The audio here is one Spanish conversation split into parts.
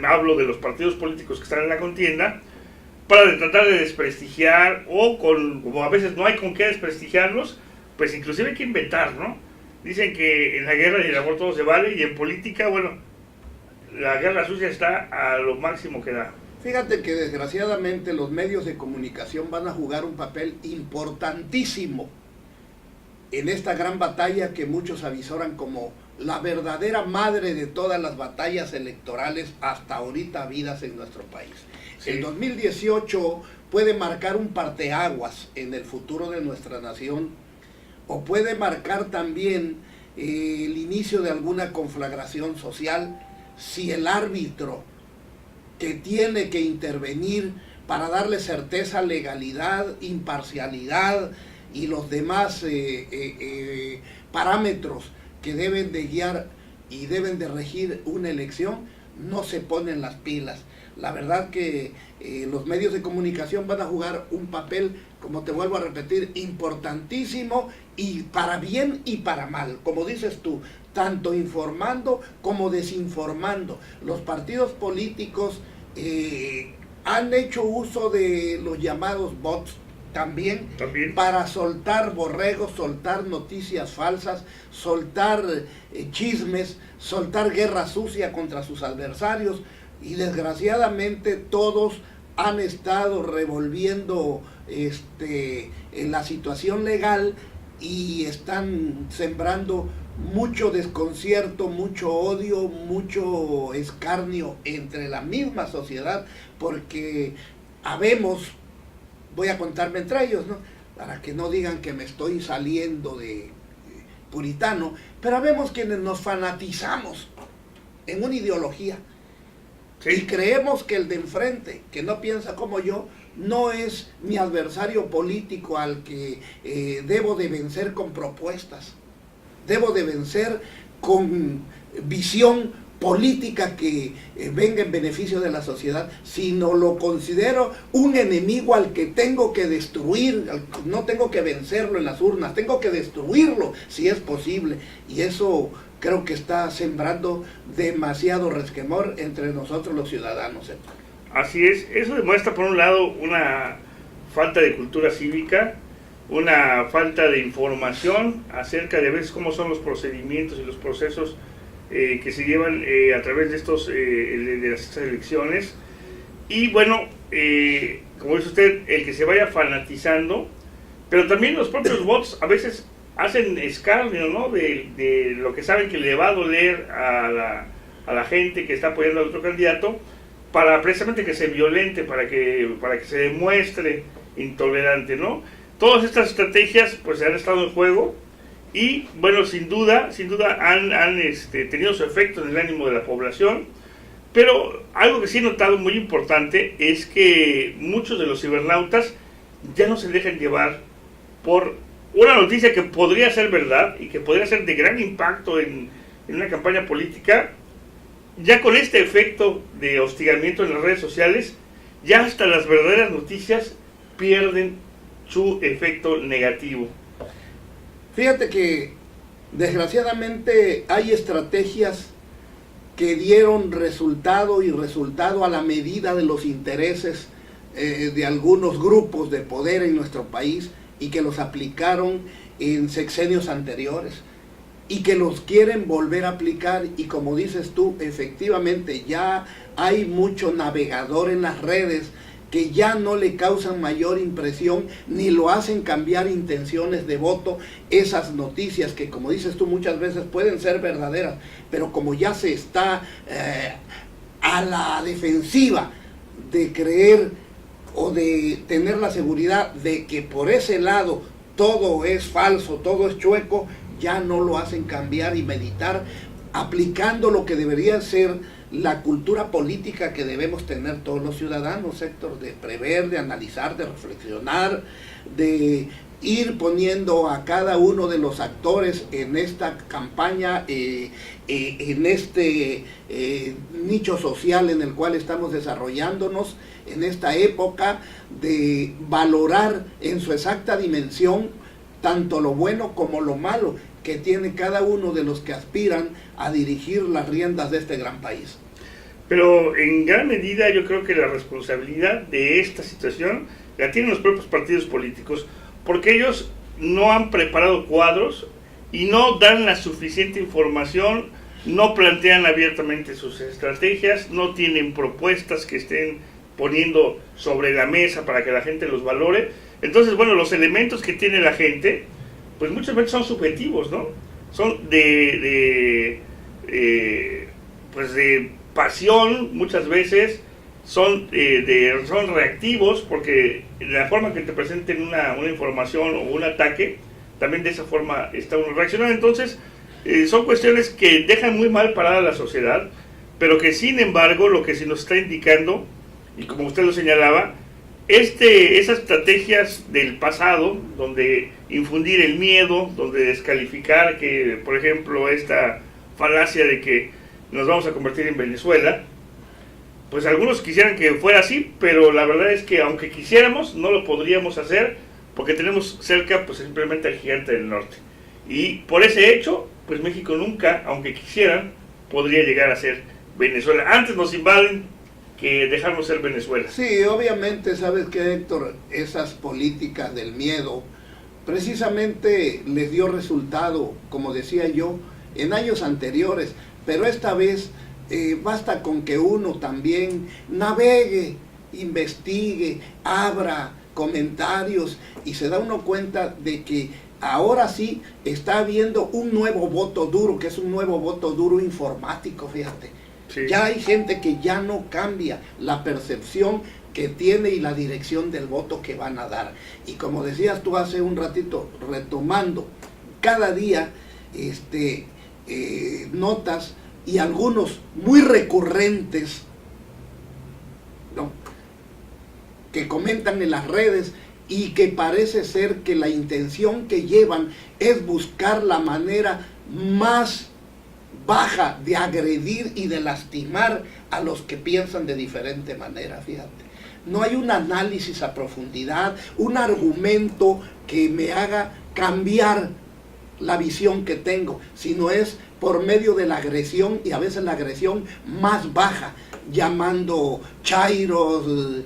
Hablo de los partidos políticos que están en la contienda, para tratar de desprestigiar, o como a veces no hay con qué desprestigiarlos, pues inclusive hay que inventar, ¿no? Dicen que en la guerra y el amor todo se vale, y en política, bueno, la guerra sucia está a lo máximo que da. Fíjate que desgraciadamente los medios de comunicación van a jugar un papel importantísimo en esta gran batalla que muchos avisoran como la verdadera madre de todas las batallas electorales hasta ahorita habidas en nuestro país. Sí. El 2018 puede marcar un parteaguas en el futuro de nuestra nación, o puede marcar también el inicio de alguna conflagración social si el árbitro que tiene que intervenir para darle certeza, legalidad, imparcialidad y los demás parámetros que deben de guiar y deben de regir una elección, no se ponen las pilas. La verdad que los medios de comunicación van a jugar un papel, como te vuelvo a repetir, importantísimo, y para bien y para mal, como dices tú, tanto informando como desinformando. Los partidos políticos han hecho uso de los llamados bots también para soltar borregos, soltar noticias falsas, soltar chismes, soltar guerra sucia contra sus adversarios, y desgraciadamente todos han estado revolviendo en la situación legal y están sembrando mucho desconcierto, mucho odio, mucho escarnio entre la misma sociedad, porque habemos, voy a contarme entre ellos, ¿no?, para que no digan que me estoy saliendo de puritano, pero habemos quienes nos fanatizamos en una ideología. Sí. Y creemos que el de enfrente, que no piensa como yo, no es mi adversario político al que debo de vencer con propuestas, debo de vencer con visión política que venga en beneficio de la sociedad, sino lo considero un enemigo al que tengo que destruir. No tengo que vencerlo en las urnas, tengo que destruirlo si es posible, y eso creo que está sembrando demasiado resquemor entre nosotros los ciudadanos. Así es, eso demuestra por un lado una falta de cultura cívica, una falta de información acerca de a veces cómo son los procedimientos y los procesos que se llevan a través de de estas elecciones. Y bueno, como dice usted, el que se vaya fanatizando, pero también los propios bots a veces hacen escarnio, ¿no?, de lo que saben que le va a doler a la gente que está apoyando al otro candidato, para precisamente que se violente, para que se demuestre intolerante, ¿no? Todas estas estrategias pues han estado en juego y bueno, sin duda han tenido su efecto en el ánimo de la población, pero algo que sí he notado muy importante es que muchos de los cibernautas ya no se dejan llevar por una noticia que podría ser verdad y que podría ser de gran impacto en una campaña política. Ya con este efecto de hostigamiento en las redes sociales, ya hasta las verdaderas noticias pierden su efecto negativo. Fíjate que desgraciadamente hay estrategias que dieron resultado a la medida de los intereses de algunos grupos de poder en nuestro país y que los aplicaron en sexenios anteriores y que los quieren volver a aplicar, y como dices tú, efectivamente ya hay mucho navegador en las redes que ya no le causan mayor impresión ni lo hacen cambiar intenciones de voto. Esas noticias que, como dices tú, muchas veces pueden ser verdaderas, pero como ya se está a la defensiva de creer o de tener la seguridad de que por ese lado todo es falso, todo es chueco, ya no lo hacen cambiar y meditar, aplicando lo que debería ser la cultura política que debemos tener todos los ciudadanos, Héctor, de prever, de analizar, de reflexionar, de ir poniendo a cada uno de los actores en esta campaña, en este nicho social en el cual estamos desarrollándonos, en esta época, de valorar en su exacta dimensión tanto lo bueno como lo malo que tiene cada uno de los que aspiran a dirigir las riendas de este gran país. Pero en gran medida yo creo que la responsabilidad de esta situación la tienen los propios partidos políticos, porque ellos no han preparado cuadros y no dan la suficiente información, no plantean abiertamente sus estrategias, no tienen propuestas que estén poniendo sobre la mesa para que la gente los valore. Entonces, bueno, los elementos que tiene la gente, pues muchas veces son subjetivos, ¿no? Son de pasión, muchas veces son reactivos, porque la forma que te presenten una información o un ataque, también de esa forma está uno reaccionando. Entonces, son cuestiones que dejan muy mal parada a la sociedad, pero que sin embargo lo que se nos está indicando, y como usted lo señalaba, esas estrategias del pasado, donde infundir el miedo, donde descalificar, que por ejemplo esta falacia de que nos vamos a convertir en Venezuela, pues algunos quisieran que fuera así, pero la verdad es que aunque quisiéramos, no lo podríamos hacer, porque tenemos cerca pues simplemente al gigante del norte. Y por ese hecho, pues México nunca, aunque quisieran, podría llegar a ser Venezuela. Antes nos invaden que dejarnos ser Venezuela. Sí, obviamente, sabes que, Héctor, esas políticas del miedo precisamente les dio resultado, como decía yo, en años anteriores, pero esta vez basta con que uno también navegue, investigue, abra comentarios y se da uno cuenta de que ahora sí está habiendo un nuevo voto duro, que es un nuevo voto duro informático, fíjate. Sí. Ya hay gente que ya no cambia la percepción que tiene y la dirección del voto que van a dar. Y como decías tú hace un ratito, retomando, cada día notas y algunos muy recurrentes, ¿no?, que comentan en las redes y que parece ser que la intención que llevan es buscar la manera más baja de agredir y de lastimar a los que piensan de diferente manera, fíjate. No hay un análisis a profundidad, un argumento que me haga cambiar la visión que tengo, sino es por medio de la agresión, y a veces la agresión más baja, llamando chairos,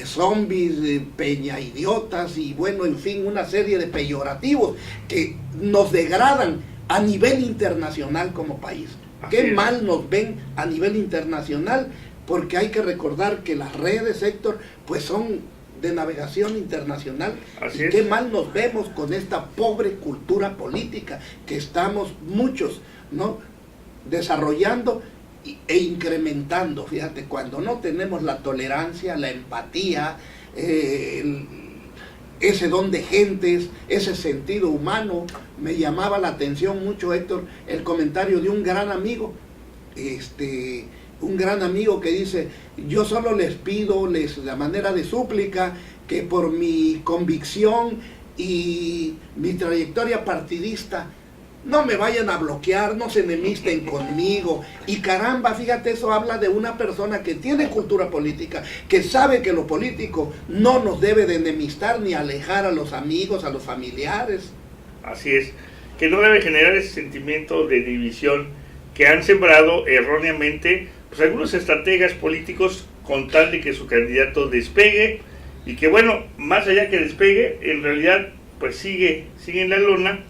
zombies, peña idiotas, y bueno, en fin, una serie de peyorativos que nos degradan a nivel internacional como país. Qué mal nos ven a nivel internacional, porque hay que recordar que las redes, Héctor, pues son de navegación internacional. Así y es. qué mal nos vemos con esta pobre cultura política que estamos muchos, ¿no?, desarrollando e incrementando. Fíjate, cuando no tenemos la tolerancia, la empatía, ese don de gentes, ese sentido humano. Me llamaba la atención mucho, Héctor, el comentario de un gran amigo, un gran amigo que dice: yo solo les pido, la manera de súplica, que por mi convicción y mi trayectoria partidista no me vayan a bloquear, no se enemisten conmigo. Y caramba, fíjate, eso habla de una persona que tiene cultura política, que sabe que lo político no nos debe de enemistar ni alejar a los amigos, a los familiares. Así es, que no debe generar ese sentimiento de división que han sembrado erróneamente pues algunos estrategas políticos con tal de que su candidato despegue, y que bueno, más allá que despegue, en realidad pues sigue en la lona.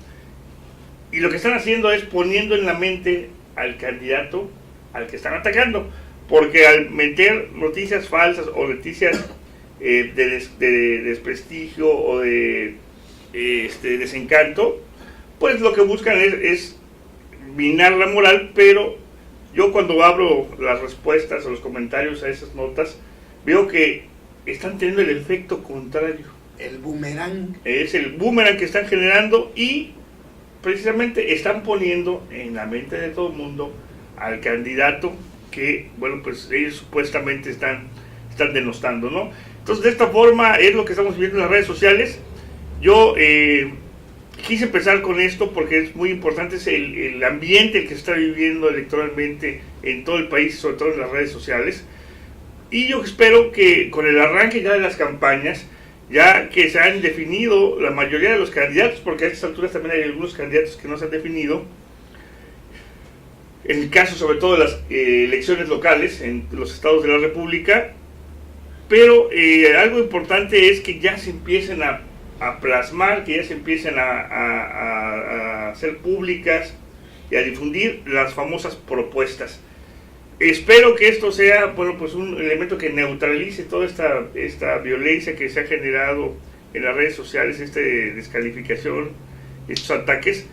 Y lo que están haciendo es poniendo en la mente al candidato al que están atacando, porque al meter noticias falsas o noticias de desprestigio o de desencanto, pues lo que buscan es minar la moral. Pero yo cuando abro las respuestas o los comentarios a esas notas, veo que están teniendo el efecto contrario. El boomerang. Es el boomerang que están generando, y precisamente están poniendo en la mente de todo el mundo al candidato que, bueno, pues ellos supuestamente están denostando, ¿no? Entonces, de esta forma es lo que estamos viendo en las redes sociales. Yo quise empezar con esto porque es muy importante, es el ambiente el que se está viviendo electoralmente en todo el país, sobre todo en las redes sociales. Y yo espero que con el arranque ya de las campañas, ya que se han definido la mayoría de los candidatos, porque a estas alturas también hay algunos candidatos que no se han definido, en el caso sobre todo de las elecciones locales en los estados de la República, pero algo importante es que ya se empiecen a plasmar, que ya se empiecen a hacer públicas y a difundir las famosas propuestas. Espero que esto sea, bueno, pues un elemento que neutralice toda esta violencia que se ha generado en las redes sociales, esta descalificación, estos ataques,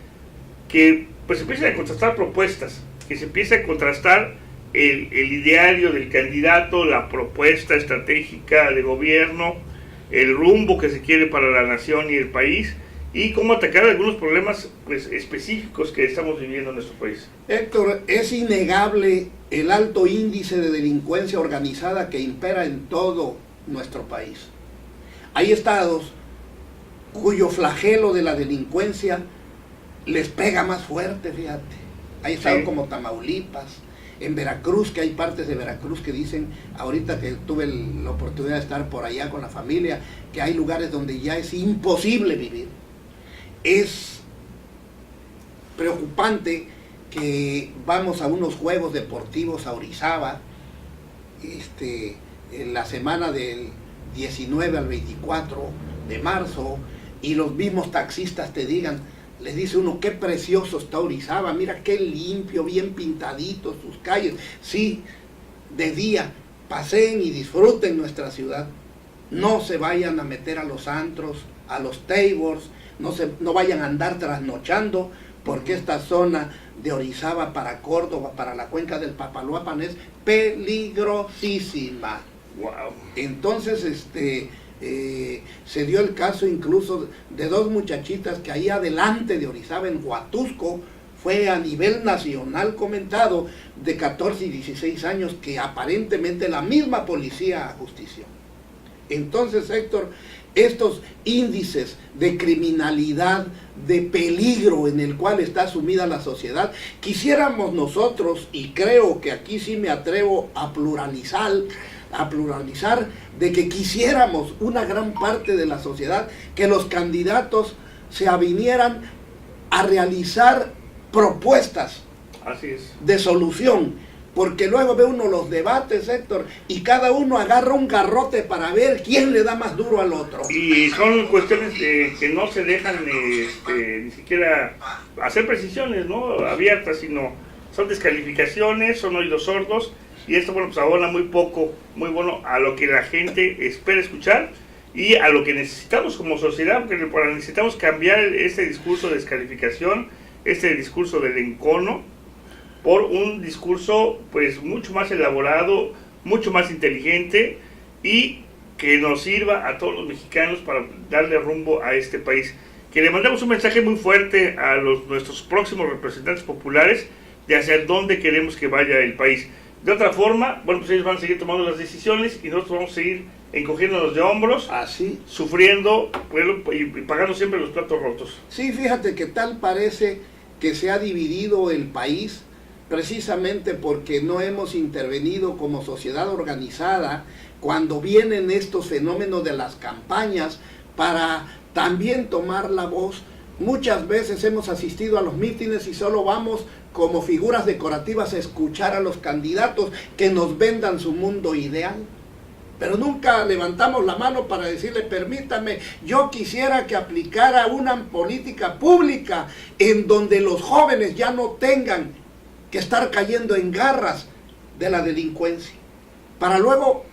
que pues empiecen a contrastar propuestas, que se empiece a contrastar el ideario del candidato, la propuesta estratégica de gobierno, el rumbo que se quiere para la nación y el país, y cómo atacar algunos problemas pues específicos que estamos viviendo en nuestro país. Héctor, es innegable el alto índice de delincuencia organizada que impera en todo nuestro país. Hay estados cuyo flagelo de la delincuencia les pega más fuerte, fíjate. Hay estados como Tamaulipas, en Veracruz, que hay partes de Veracruz que dicen, ahorita que tuve la oportunidad de estar por allá con la familia, que hay lugares donde ya es imposible vivir. Es preocupante que vamos a unos juegos deportivos a Orizaba, en la semana del 19 al 24 de marzo, y los mismos taxistas te digan, les dice uno, qué precioso está Orizaba, mira qué limpio, bien pintaditos sus calles. Sí, de día, paseen y disfruten nuestra ciudad. No se vayan a meter a los antros, a los tables, no vayan a andar trasnochando, porque esta zona de Orizaba para Córdoba, para la cuenca del Papaloapan, es peligrosísima. Wow. Entonces, se dio el caso incluso de dos muchachitas que ahí adelante de Orizaba, en Huatusco, fue a nivel nacional comentado, de 14 y 16 años, que aparentemente la misma policía ajustició. Entonces, Héctor, estos índices de criminalidad, de peligro en el cual está sumida la sociedad, quisiéramos nosotros, y creo que aquí sí me atrevo a pluralizar, de que quisiéramos una gran parte de la sociedad, que los candidatos se avinieran a realizar propuestas. Así es. De solución, porque luego ve uno los debates, Héctor, y cada uno agarra un garrote para ver quién le da más duro al otro. Y son cuestiones que no se dejan ni siquiera hacer precisiones, ¿no?, abiertas, sino son descalificaciones, son oídos sordos, y esto, bueno, pues abona muy poco, muy bueno a lo que la gente espera escuchar, y a lo que necesitamos como sociedad, porque necesitamos cambiar este discurso de descalificación, este discurso del encono, por un discurso pues mucho más elaborado, mucho más inteligente y que nos sirva a todos los mexicanos para darle rumbo a este país. Que le mandamos un mensaje muy fuerte a nuestros próximos representantes populares de hacia dónde queremos que vaya el país. De otra forma, bueno, pues ellos van a seguir tomando las decisiones y nosotros vamos a seguir encogiéndonos de hombros, así, sufriendo y pagando siempre los platos rotos. Sí, fíjate que tal parece que se ha dividido el país precisamente porque no hemos intervenido como sociedad organizada cuando vienen estos fenómenos de las campañas para también tomar la voz. Muchas veces hemos asistido a los mítines y solo vamos como figuras decorativas a escuchar a los candidatos que nos vendan su mundo ideal. Pero nunca levantamos la mano para decirle, permítame, yo quisiera que aplicara una política pública en donde los jóvenes ya no tengan que estar cayendo en garras de la delincuencia, para luego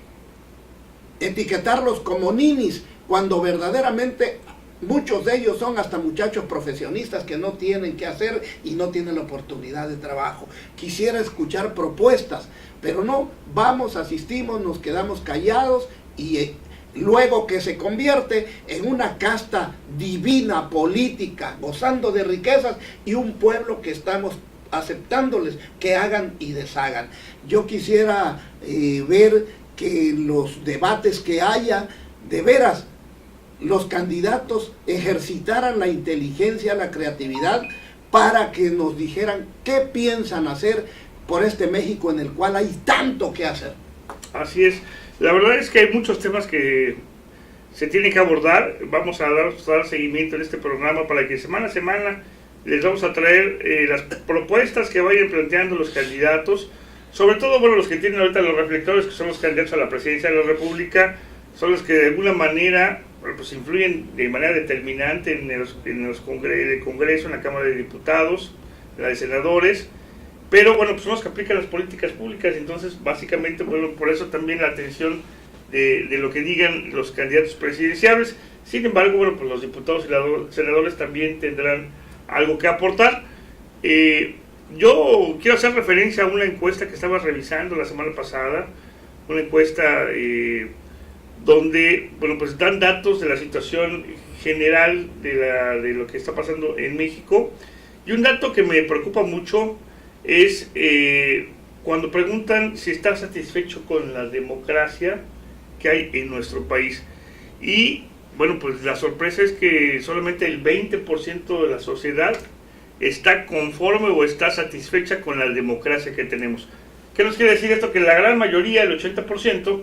etiquetarlos como ninis, cuando verdaderamente muchos de ellos son hasta muchachos profesionistas que no tienen qué hacer y no tienen la oportunidad de trabajo. Quisiera escuchar propuestas, pero no, vamos, asistimos, nos quedamos callados y luego que se convierte en una casta divina, política, gozando de riquezas y un pueblo que estamos aceptándoles que hagan y deshagan. Yo quisiera ver que los debates que haya, de veras, los candidatos ejercitaran la inteligencia, la creatividad, para que nos dijeran qué piensan hacer por este México en el cual hay tanto que hacer. Así es. La verdad es que hay muchos temas que se tienen que abordar. Vamos a dar seguimiento en este programa para que semana a semana les vamos a traer las propuestas que vayan planteando los candidatos, sobre todo, bueno, los que tienen ahorita los reflectores, que son los candidatos a la presidencia de la República, son los que de alguna manera pues influyen de manera determinante en el Congreso, en la Cámara de Diputados, en la de Senadores, pero bueno, pues son los que aplican las políticas públicas. Entonces básicamente, bueno, por eso también la atención de lo que digan los candidatos presidenciables. Sin embargo, bueno, pues los diputados y senadores también tendrán algo que aportar. Yo quiero hacer referencia a una encuesta que estaba revisando la semana pasada, una encuesta donde, bueno, pues dan datos de la situación general de lo que está pasando en México. Y un dato que me preocupa mucho es cuando preguntan si está satisfecho con la democracia que hay en nuestro país. Y bueno, pues la sorpresa es que solamente el 20% de la sociedad está conforme o está satisfecha con la democracia que tenemos. ¿Qué nos quiere decir esto? Que la gran mayoría, el 80%,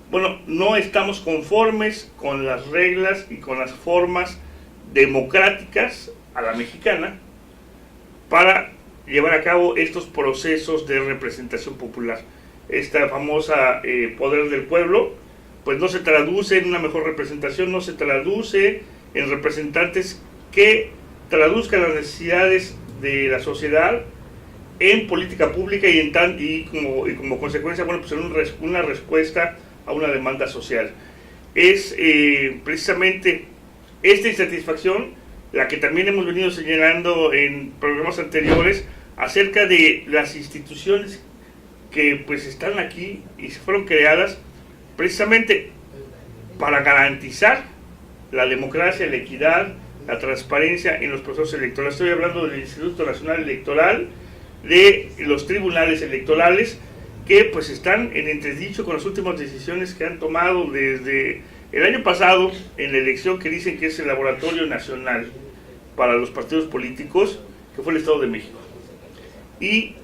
bueno, no estamos conformes con las reglas y con las formas democráticas a la mexicana para llevar a cabo estos procesos de representación popular. Esta famosa poder del pueblo, pues no se traduce en una mejor representación, no se traduce en representantes que traduzcan las necesidades de la sociedad en política pública y como consecuencia, bueno, pues en una respuesta a una demanda social. Es precisamente esta insatisfacción la que también hemos venido señalando en programas anteriores acerca de las instituciones que pues están aquí y se fueron creadas precisamente para garantizar la democracia, la equidad, la transparencia en los procesos electorales. Estoy hablando del Instituto Nacional Electoral, de los tribunales electorales, que pues están en entredicho con las últimas decisiones que han tomado desde el año pasado en la elección que dicen que es el laboratorio nacional para los partidos políticos, que fue el Estado de México. Y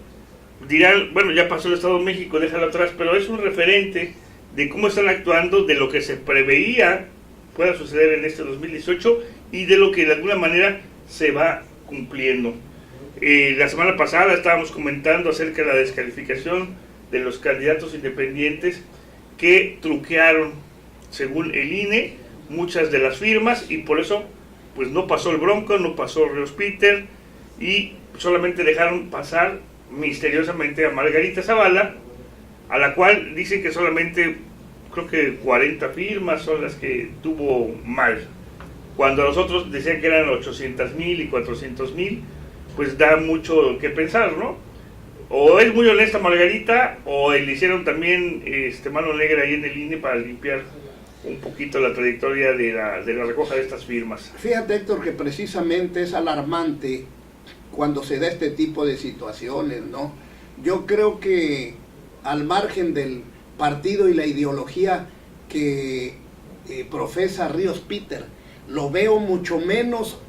dirán, bueno, ya pasó el Estado de México, déjalo atrás, pero es un referente de cómo están actuando, de lo que se preveía pueda suceder en este 2018 y de lo que de alguna manera se va cumpliendo. La semana pasada estábamos comentando acerca de la descalificación de los candidatos independientes que truquearon, según el INE, muchas de las firmas, y por eso pues no pasó el Bronco, no pasó Ríos Peter, y solamente dejaron pasar misteriosamente a Margarita Zavala, a la cual dicen que solamente creo que 40 firmas son las que tuvo mal. Cuando los otros decían que eran 800,000 y 400,000, pues da mucho que pensar, ¿no? O es muy honesta Margarita, o le hicieron también mano negra ahí en el INE para limpiar un poquito la trayectoria de la recoja de estas firmas. Fíjate, Héctor, que precisamente es alarmante cuando se da este tipo de situaciones, ¿no? Yo creo que al margen del partido y la ideología que profesa Ríos Peter, lo veo mucho menos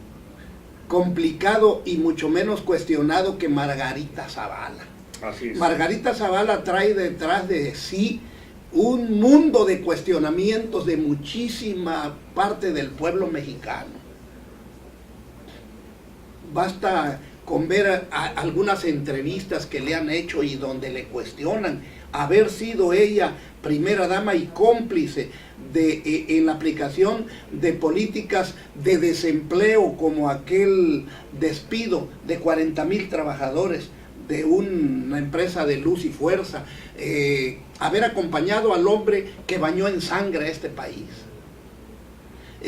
complicado y mucho menos cuestionado que Margarita Zavala. Así es. Margarita Zavala trae detrás de sí un mundo de cuestionamientos de muchísima parte del pueblo mexicano. Basta con ver algunas entrevistas que le han hecho y donde le cuestionan haber sido ella primera dama y cómplice en la aplicación de políticas de desempleo, como aquel despido de 40,000 trabajadores de una empresa de luz y fuerza, haber acompañado al hombre que bañó en sangre a este país,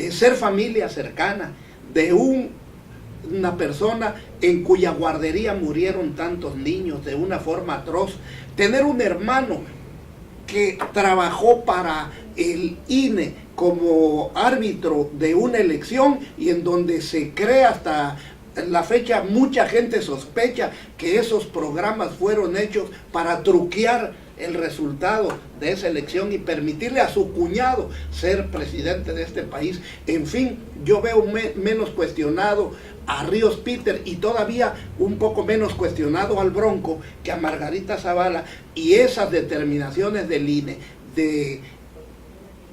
ser familia cercana de una persona en cuya guardería murieron tantos niños de una forma atroz, tener un hermano que trabajó para el INE como árbitro de una elección y en donde se cree hasta la fecha, mucha gente sospecha que esos programas fueron hechos para truquear el resultado de esa elección y permitirle a su cuñado ser presidente de este país. En fin, yo veo menos cuestionado a Ríos Peter y todavía un poco menos cuestionado al Bronco que a Margarita Zavala, y esas determinaciones del INE de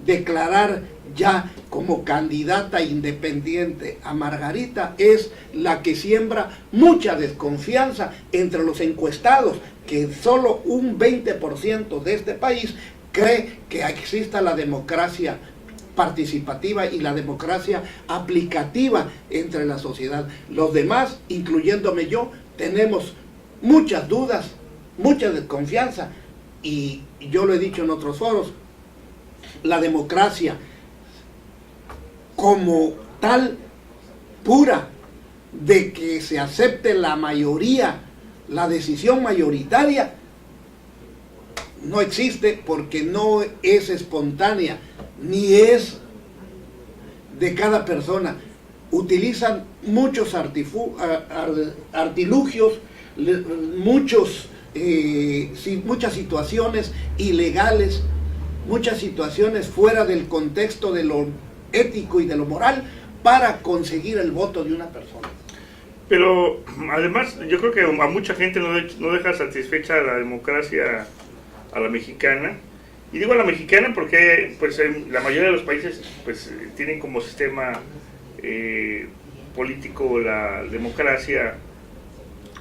declarar ya como candidata independiente a Margarita es la que siembra mucha desconfianza entre los encuestados, que solo un 20% de este país cree que exista la democracia participativa y la democracia aplicativa entre la sociedad. Los demás, incluyéndome yo, tenemos muchas dudas, mucha desconfianza, y yo lo he dicho en otros foros, la democracia como tal pura, de que se acepte la mayoría, la decisión mayoritaria, no existe, porque no es espontánea, ni es de cada persona. Utilizan muchos artilugios, muchas situaciones ilegales, muchas situaciones fuera del contexto de lo ético y de lo moral para conseguir el voto de una persona. Pero además yo creo que a mucha gente no deja satisfecha la democracia a la mexicana. Y digo a la mexicana porque pues la mayoría de los países pues tienen como sistema político la democracia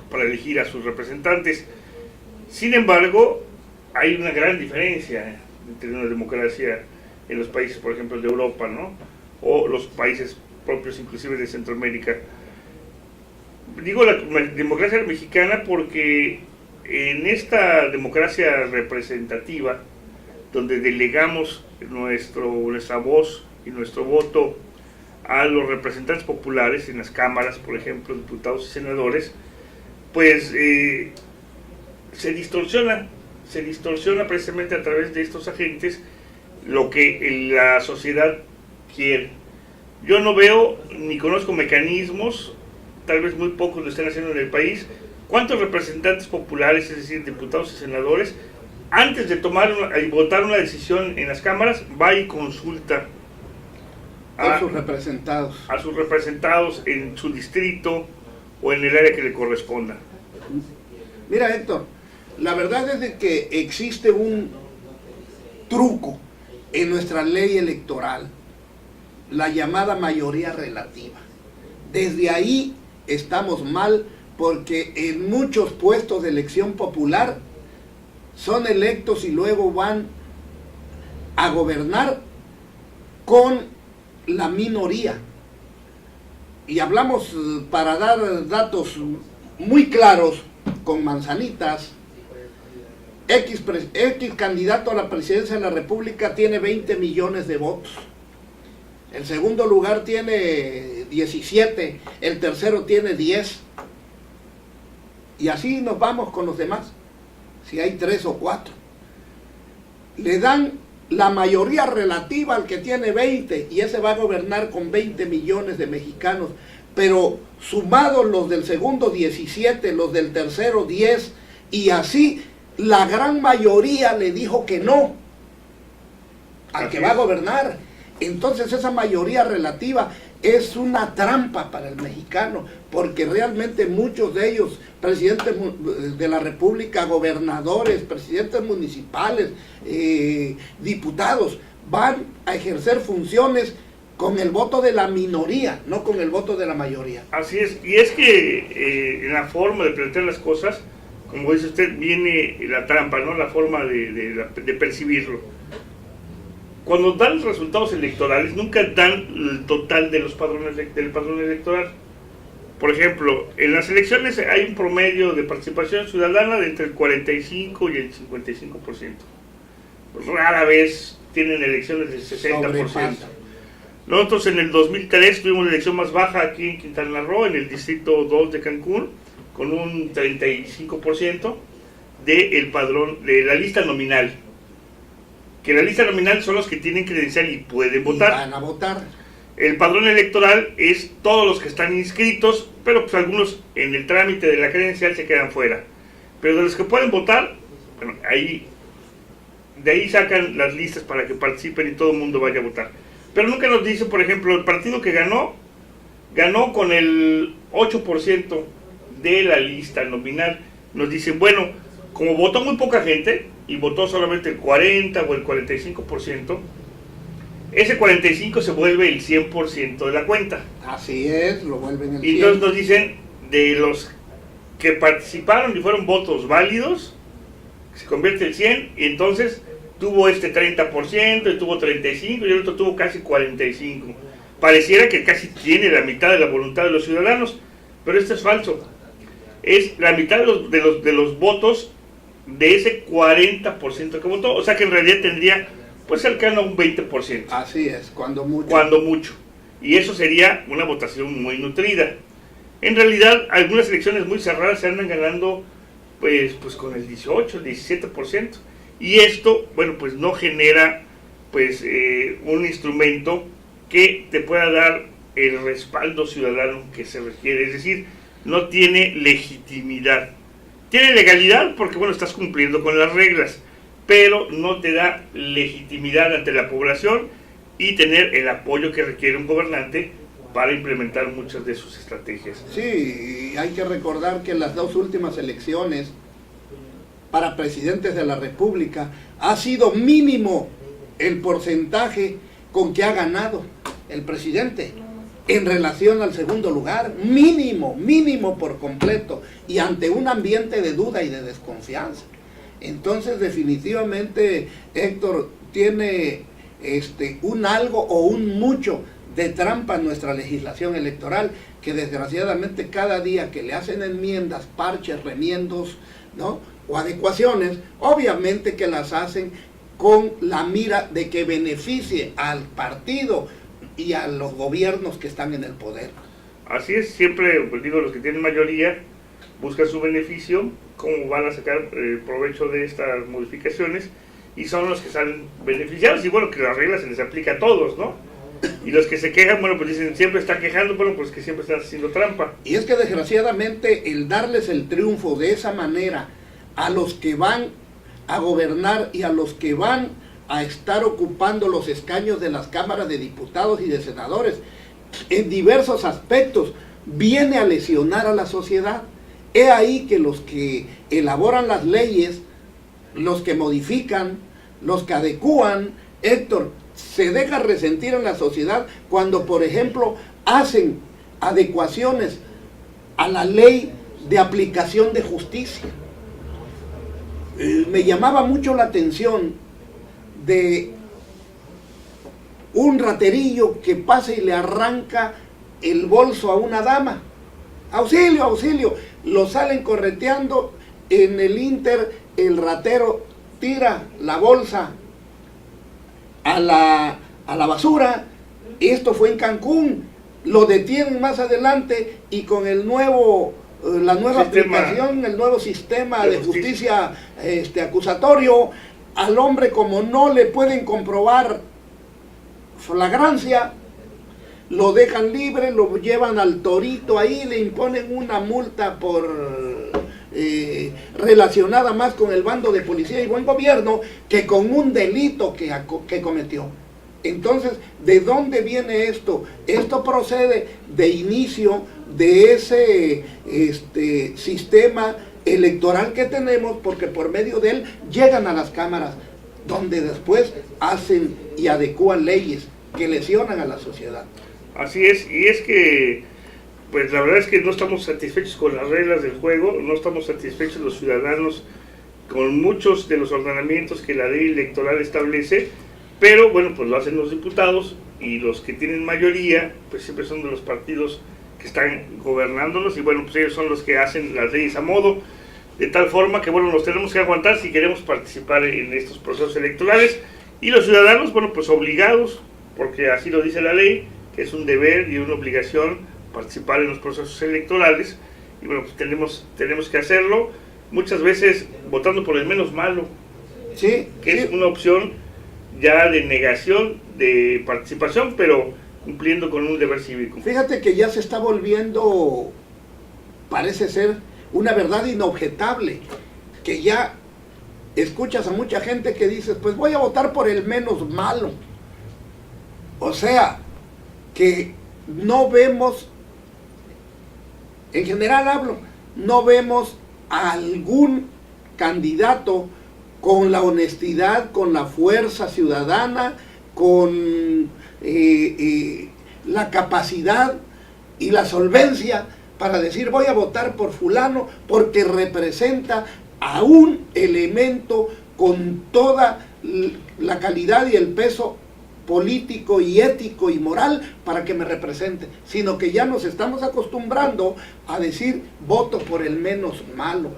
para elegir a sus representantes. Sin embargo, hay una gran diferencia entre una democracia en los países, por ejemplo, de Europa, ¿no? O los países propios inclusive de Centroamérica. Digo la democracia mexicana porque en esta democracia representativa, donde delegamos nuestra voz y nuestro voto a los representantes populares en las cámaras, por ejemplo, diputados y senadores, pues se distorsiona precisamente a través de estos agentes lo que la sociedad quiere. Yo no veo ni conozco mecanismos, tal vez muy pocos lo están haciendo en el país. ¿Cuántos representantes populares, es decir, diputados y senadores, antes de tomar y votar una decisión en las cámaras, va y consulta a sus representados en su distrito o en el área que le corresponda? Mira, Héctor, la verdad es de que existe un truco en nuestra ley electoral, la llamada mayoría relativa. Desde ahí estamos mal, porque en muchos puestos de elección popular son electos y luego van a gobernar con la minoría. Y hablamos, para dar datos muy claros, con manzanitas, X candidato a la presidencia de la República tiene 20 millones de votos. El segundo lugar tiene 17, el tercero tiene 10. Y así nos vamos con los demás, si hay 3 o 4. Le dan la mayoría relativa al que tiene 20 y ese va a gobernar con 20 millones de mexicanos. Pero sumados los del segundo 17, los del tercero 10 y así la gran mayoría le dijo que no al que va a gobernar. Entonces esa mayoría relativa es una trampa para el mexicano, porque realmente muchos de ellos, presidentes de la República, gobernadores, presidentes municipales, diputados, van a ejercer funciones con el voto de la minoría, no con el voto de la mayoría. Así es, y es que en la forma de plantear las cosas, como dice usted, viene la trampa, ¿no? La forma de percibirlo. Cuando dan los resultados electorales, nunca dan el total de los padrones del padrón electoral. Por ejemplo, en las elecciones hay un promedio de participación ciudadana de entre el 45 y el 55%. Rara vez tienen elecciones del 60%. Nosotros en el 2003 tuvimos la elección más baja aquí en Quintana Roo, en el distrito 2 de Cancún, con un 35% del padrón, de la lista nominal. Que la lista nominal son los que tienen credencial y pueden votar. Van a votar. El padrón electoral es todos los que están inscritos, pero pues algunos en el trámite de la credencial se quedan fuera. Pero de los que pueden votar, bueno, de ahí sacan las listas para que participen y todo el mundo vaya a votar. Pero nunca nos dice, por ejemplo, el partido que ganó con el 8% de la lista nominal. Nos dicen, bueno, como votó muy poca gente y votó solamente el 40 o el 45%, ese 45 se vuelve el 100% de la cuenta. Así es, lo vuelven el 100%. Y entonces nos dicen, de los que participaron y fueron votos válidos, se convierte el 100, y entonces tuvo este 30%, y tuvo 35%, y el otro tuvo casi 45%. Pareciera que casi tiene la mitad de la voluntad de los ciudadanos, pero esto es falso. Es la mitad de los votos de ese 40% que votó, o sea que en realidad tendría pues cercano a un 20%. Así es, cuando mucho. Cuando mucho. Y eso sería una votación muy nutrida. En realidad, algunas elecciones muy cerradas se andan ganando pues con el 18, el 17%. Y esto, bueno, pues no genera pues un instrumento que te pueda dar el respaldo ciudadano que se requiere. Es decir, no tiene legitimidad. Tiene legalidad porque, bueno, estás cumpliendo con las reglas, pero no te da legitimidad ante la población y tener el apoyo que requiere un gobernante para implementar muchas de sus estrategias. Sí, hay que recordar que en las 2 últimas elecciones para presidentes de la República ha sido mínimo el porcentaje con que ha ganado el presidente en relación al segundo lugar, mínimo por completo, y ante un ambiente de duda y de desconfianza. Entonces definitivamente, Héctor, tiene un algo o un mucho de trampa en nuestra legislación electoral, que desgraciadamente cada día que le hacen enmiendas, parches, remiendos, ¿no?, o adecuaciones, obviamente que las hacen con la mira de que beneficie al partido y a los gobiernos que están en el poder. Así es, siempre, pues digo, los que tienen mayoría buscan su beneficio, cómo van a sacar provecho de estas modificaciones, y son los que salen beneficiados, y bueno, que las reglas se les aplica a todos, ¿no? Y los que se quejan, bueno, pues dicen, siempre están quejando, bueno, pues que siempre están haciendo trampa. Y es que desgraciadamente el darles el triunfo de esa manera a los que van a gobernar y a los que van a estar ocupando los escaños de las cámaras de diputados y de senadores, en diversos aspectos, viene a lesionar a la sociedad. He ahí que los que elaboran las leyes, los que modifican, los que adecúan, Héctor, se deja resentir en la sociedad cuando, por ejemplo, hacen adecuaciones a la ley de aplicación de justicia. Me llamaba mucho la atención de un raterillo que pasa y le arranca el bolso a una dama. ¡Auxilio, auxilio! Lo salen correteando, en el ínter el ratero tira la bolsa a la basura. Esto fue en Cancún, lo detienen más adelante y con la nueva aplicación, el nuevo sistema de justicia acusatorio, al hombre, como no le pueden comprobar flagrancia, lo dejan libre, lo llevan al torito, ahí le imponen una multa relacionada más con el bando de policía y buen gobierno que con un delito que cometió. Entonces, ¿de dónde viene esto? Esto procede de inicio de ese sistema electoral que tenemos, porque por medio de él llegan a las cámaras, donde después hacen y adecúan leyes que lesionan a la sociedad. Así es, y es que, pues la verdad es que no estamos satisfechos con las reglas del juego, no estamos satisfechos los ciudadanos con muchos de los ordenamientos que la ley electoral establece, pero bueno, pues lo hacen los diputados, y los que tienen mayoría, pues siempre son de los partidos que están gobernándonos, y bueno, pues ellos son los que hacen las leyes a modo, de tal forma que bueno, nos tenemos que aguantar si queremos participar en estos procesos electorales, y los ciudadanos, bueno, pues obligados, porque así lo dice la ley, que es un deber y una obligación participar en los procesos electorales, y bueno, pues tenemos que hacerlo, muchas veces votando por el menos malo, sí, que sí. es una opción ya de negación de participación, pero cumpliendo con un deber cívico. Fíjate que ya se está volviendo, parece ser, una verdad inobjetable, que ya escuchas a mucha gente que dice, pues voy a votar por el menos malo. O sea, que no vemos, en general hablo, no vemos a algún candidato con la honestidad, con la fuerza ciudadana, con la capacidad y la solvencia para decir voy a votar por fulano porque representa a un elemento con toda la calidad y el peso político y ético y moral para que me represente, sino que ya nos estamos acostumbrando a decir voto por el menos malo,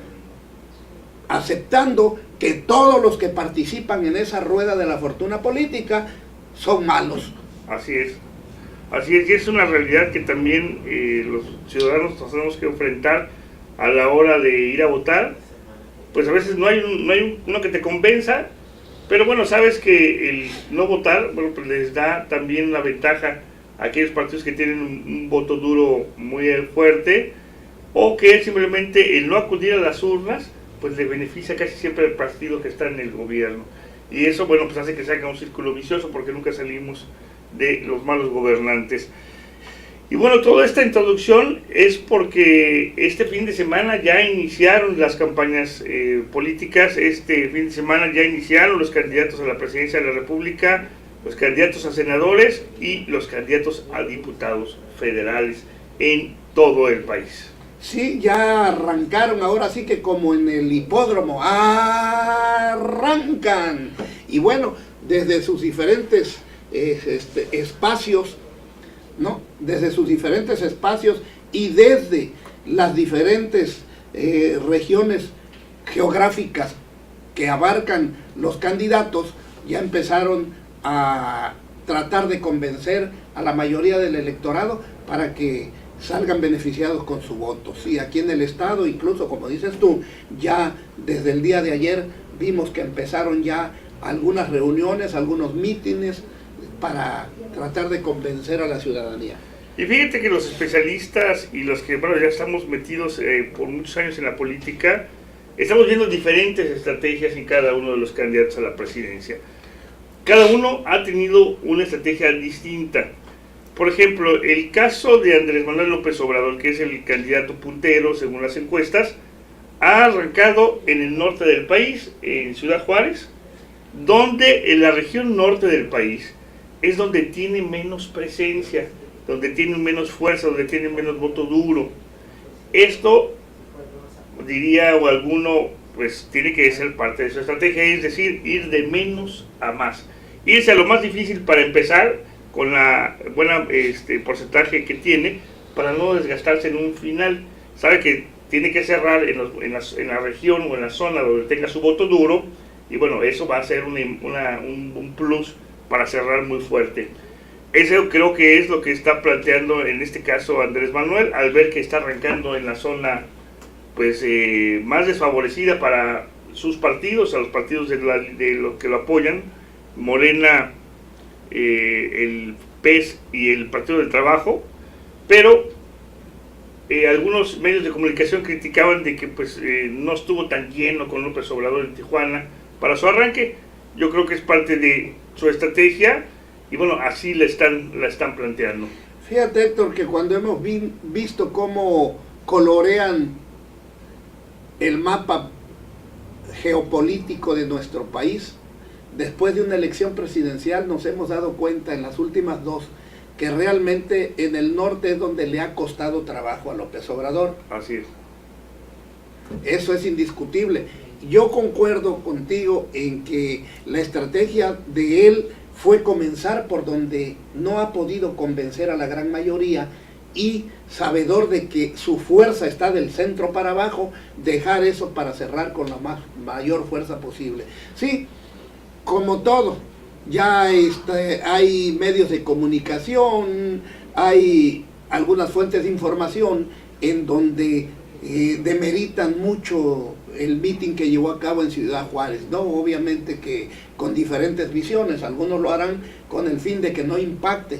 aceptando que todos los que participan en esa rueda de la fortuna política son malos. Así es, y es una realidad que también los ciudadanos nos tenemos que enfrentar a la hora de ir a votar. Pues a veces no hay uno que te convenza, pero bueno, sabes que el no votar, bueno, pues les da también la ventaja a aquellos partidos que tienen un voto duro muy fuerte, o que simplemente el no acudir a las urnas pues le beneficia casi siempre al partido que está en el gobierno, y eso bueno pues hace que se haga un círculo vicioso, porque nunca salimos de los malos gobernantes. Y bueno, toda esta introducción es porque este fin de semana ya iniciaron las campañas políticas. Este fin de semana ya iniciaron los candidatos a la presidencia de la República, los candidatos a senadores y los candidatos a diputados federales en todo el país. Sí, ya arrancaron, ahora sí que como en el hipódromo, arrancan. Y bueno, desde sus diferentes espacios, ¿no? Desde sus diferentes espacios y desde las diferentes regiones geográficas que abarcan los candidatos, ya empezaron a tratar de convencer a la mayoría del electorado para que salgan beneficiados con su voto. Sí, aquí en el estado, incluso como dices tú, ya desde el día de ayer vimos que empezaron ya algunas reuniones, algunos mítines para tratar de convencer a la ciudadanía. Y fíjate que los especialistas y los que bueno, ya estamos metidos por muchos años en la política, estamos viendo diferentes estrategias en cada uno de los candidatos a la presidencia. Cada uno ha tenido una estrategia distinta. Por ejemplo, el caso de Andrés Manuel López Obrador, que es el candidato puntero según las encuestas, ha arrancado en el norte del país, en Ciudad Juárez, donde en la región norte del país es donde tiene menos presencia, donde tiene menos fuerza, donde tiene menos voto duro. Esto, diría o alguno, pues tiene que ser parte de su estrategia, es decir, ir de menos a más. Irse a lo más difícil para empezar, con la buena porcentaje que tiene, para no desgastarse en un final. Sabe que tiene que cerrar en la región o en la zona donde tenga su voto duro, y bueno, eso va a ser un plus para cerrar muy fuerte. Eso creo que es lo que está planteando en este caso Andrés Manuel, al ver que está arrancando en la zona pues más desfavorecida para sus partidos, a los partidos de los que lo apoyan, Morena, el PES y el Partido del Trabajo, pero algunos medios de comunicación criticaban de que pues no estuvo tan lleno con López Obrador en Tijuana para su arranque. Yo creo que es parte de su estrategia y bueno, así la están planteando. Fíjate, Héctor, que cuando hemos visto cómo colorean el mapa geopolítico de nuestro país, después de una elección presidencial nos hemos dado cuenta en las últimas dos que realmente en el norte es donde le ha costado trabajo a López Obrador. Así es. Eso es indiscutible. Yo concuerdo contigo en que la estrategia de él fue comenzar por donde no ha podido convencer a la gran mayoría y, sabedor de que su fuerza está del centro para abajo, dejar eso para cerrar con la mayor fuerza posible. Sí, como todo, ya hay medios de comunicación, hay algunas fuentes de información en donde demeritan mucho el meeting que llevó a cabo en Ciudad Juárez, ¿no? Obviamente que con diferentes visiones, algunos lo harán con el fin de que no impacte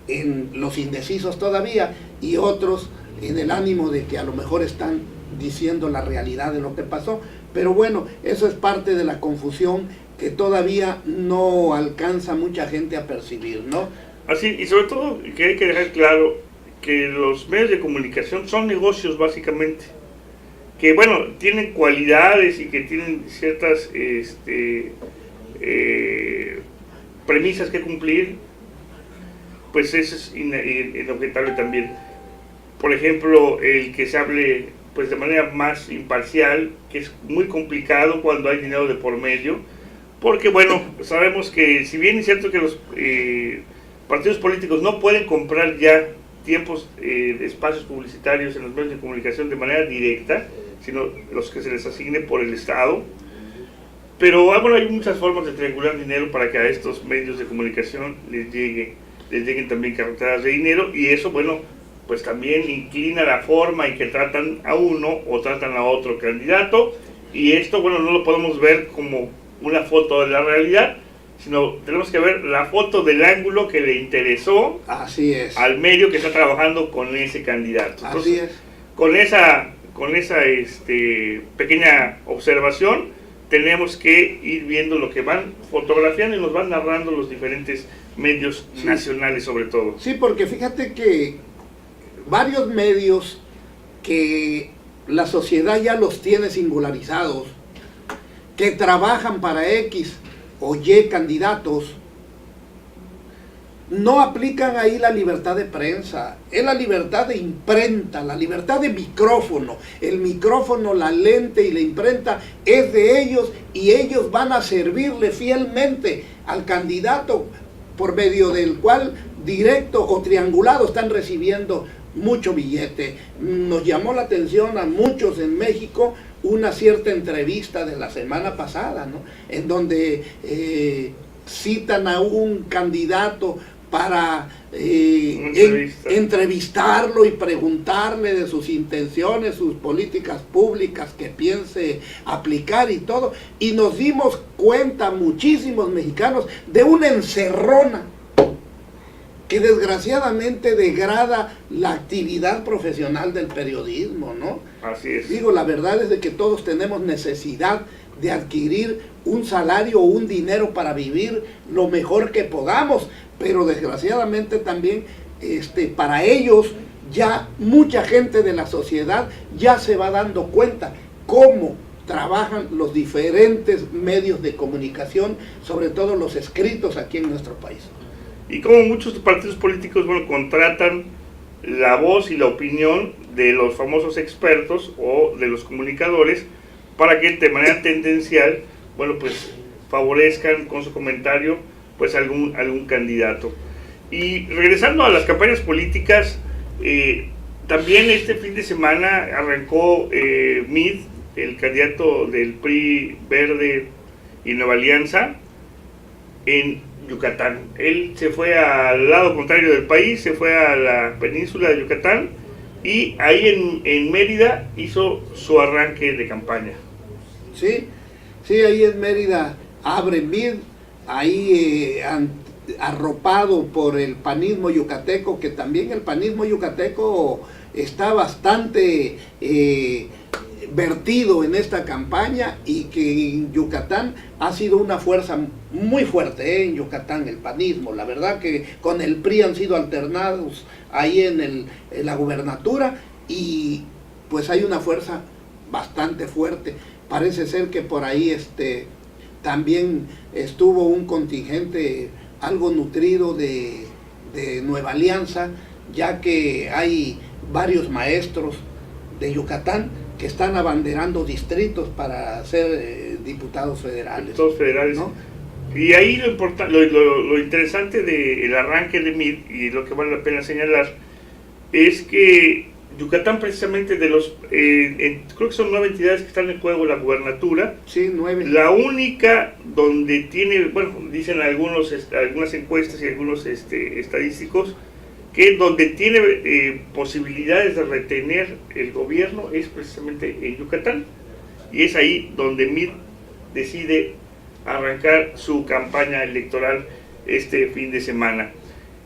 en los indecisos todavía, y otros en el ánimo de que a lo mejor están diciendo la realidad de lo que pasó. Pero bueno, eso es parte de la confusión que todavía no alcanza mucha gente a percibir, ¿no? Así, y sobre todo que hay que dejar claro que los medios de comunicación son negocios básicamente, que bueno, tienen cualidades y que tienen ciertas premisas que cumplir, pues eso es inobjetable también. Por ejemplo, el que se hable pues de manera más imparcial, que es muy complicado cuando hay dinero de por medio, porque bueno, sabemos que si bien es cierto que los partidos políticos no pueden comprar ya tiempos de espacios publicitarios en los medios de comunicación de manera directa, sino los que se les asigne por el Estado, pero bueno, hay muchas formas de triangular dinero para que a estos medios de comunicación les lleguen también carreteras de dinero, y eso bueno, pues también inclina la forma en que tratan a uno o tratan a otro candidato, y esto bueno, no lo podemos ver como una foto de la realidad, sino tenemos que ver la foto del ángulo que le interesó. Así es. Al medio que está trabajando con ese candidato. Entonces, así es. Con esa pequeña observación tenemos que ir viendo lo que van fotografiando y nos van narrando los diferentes medios nacionales sobre todo. Sí, porque fíjate que varios medios que la sociedad ya los tiene singularizados, que trabajan para X o Y candidatos, no aplican ahí la libertad de prensa, es la libertad de imprenta, la libertad de micrófono. El micrófono, la lente y la imprenta es de ellos, y ellos van a servirle fielmente al candidato por medio del cual, directo o triangulado, están recibiendo mucho billete. Nos llamó la atención a muchos en México una cierta entrevista de la semana pasada, ¿no? En donde citan a un candidato para entrevistarlo y preguntarle de sus intenciones, sus políticas públicas que piense aplicar y todo, y nos dimos cuenta muchísimos mexicanos de una encerrona que desgraciadamente degrada la actividad profesional del periodismo, ¿no? Así es. Digo, la verdad es de que todos tenemos necesidad de adquirir un salario o un dinero para vivir lo mejor que podamos, pero desgraciadamente también para ellos ya mucha gente de la sociedad ya se va dando cuenta cómo trabajan los diferentes medios de comunicación, sobre todo los escritos aquí en nuestro país. Y como muchos partidos políticos, bueno, contratan la voz y la opinión de los famosos expertos o de los comunicadores para que de manera tendencial, bueno, pues favorezcan con su comentario pues algún candidato. Y regresando a las campañas políticas, también este fin de semana arrancó MID el candidato del PRI, Verde y Nueva Alianza en Yucatán. Él se fue al lado contrario del país, se fue a la península de Yucatán y ahí en Mérida hizo su arranque de campaña. Sí, sí, ahí en Mérida abre Mid, ahí arropado por el panismo yucateco, que también el panismo yucateco está bastante vertido en esta campaña, y que en Yucatán ha sido una fuerza muy fuerte, en Yucatán el panismo. La verdad que con el PRI han sido alternados ahí en la gubernatura, y pues hay una fuerza bastante fuerte. Parece ser que por ahí también estuvo un contingente algo nutrido de Nueva Alianza, ya que hay varios maestros de Yucatán que están abanderando distritos para ser diputados federales. Diputados federales, ¿no? Y ahí lo interesante del arranque de MID, y lo que vale la pena señalar, es que Yucatán, precisamente, de los creo que son 9 entidades que están en juego en la gubernatura. Sí, 9. La única donde tiene, bueno, dicen algunas encuestas y algunos estadísticos, que donde tiene posibilidades de retener el gobierno es precisamente en Yucatán, y es ahí donde MID decide arrancar su campaña electoral este fin de semana.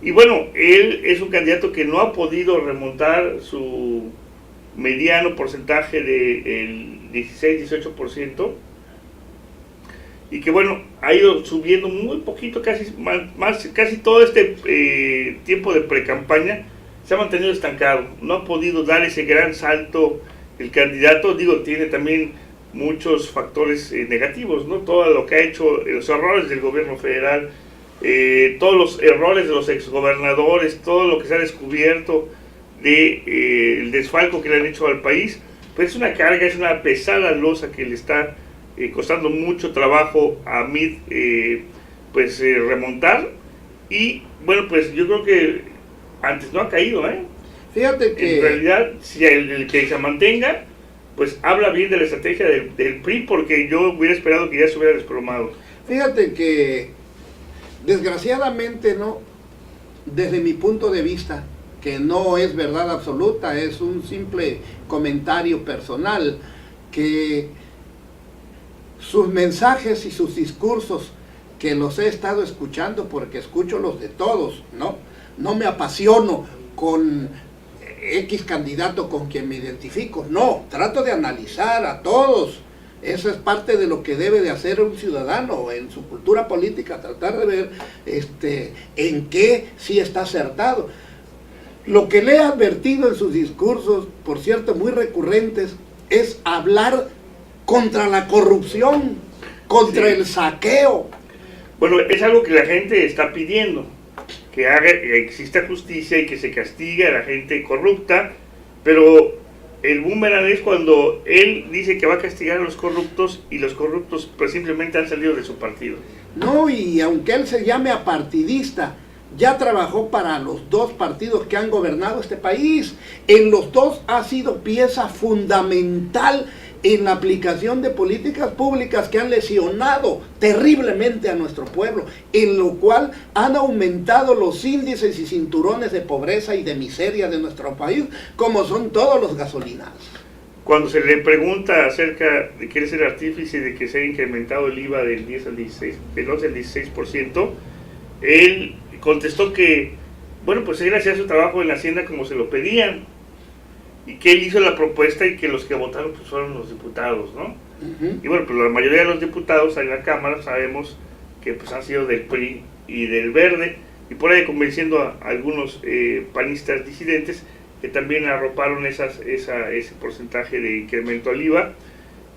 Y bueno, él es un candidato que no ha podido remontar su mediano porcentaje del 16-18%, y que bueno, ha ido subiendo muy poquito, casi todo este tiempo de pre-campaña se ha mantenido estancado. No ha podido dar ese gran salto el candidato. Digo, tiene también muchos factores negativos, ¿no? Todo lo que ha hecho, los errores del gobierno federal, todos los errores de los exgobernadores, todo lo que se ha descubierto de el desfalco que le han hecho al país, pues es una carga, es una pesada losa que le está costando mucho trabajo a MID remontar. Y bueno, pues yo creo que antes no ha caído, Fíjate que en realidad, si el que se mantenga, pues habla bien de la estrategia del PRI, porque yo hubiera esperado que ya se hubiera desplomado. Fíjate que desgraciadamente, no, desde mi punto de vista, que no es verdad absoluta, es un simple comentario personal, que sus mensajes y sus discursos, que los he estado escuchando porque escucho los de todos, no me apasiono con X candidato con quien me identifico, no, trato de analizar a todos. Eso es parte de lo que debe de hacer un ciudadano en su cultura política, tratar de ver en qué sí está acertado. Lo que le he advertido en sus discursos, por cierto, muy recurrentes, es hablar contra la corrupción, contra el saqueo. Bueno, es algo que la gente está pidiendo, que exista justicia y que se castigue a la gente corrupta, pero el boomerang es cuando él dice que va a castigar a los corruptos y los corruptos pues simplemente han salido de su partido. No, y aunque él se llame apartidista, ya trabajó para los 2 partidos que han gobernado este país. En los 2 ha sido pieza fundamental en la aplicación de políticas públicas que han lesionado terriblemente a nuestro pueblo, en lo cual han aumentado los índices y cinturones de pobreza y de miseria de nuestro país, como son todos los gasolinazos. Cuando se le pregunta acerca de que él es el artífice de que se ha incrementado el IVA del 10 al 16, del 11 al 16%, él contestó que, bueno, pues él hacía su trabajo en la Hacienda como se lo pedían, y que él hizo la propuesta y que los que votaron pues fueron los diputados, ¿no? Y bueno, pues la mayoría de los diputados en la Cámara sabemos que pues han sido del PRI y del Verde, y por ahí convenciendo a algunos panistas disidentes que también arroparon ese porcentaje de incremento al IVA.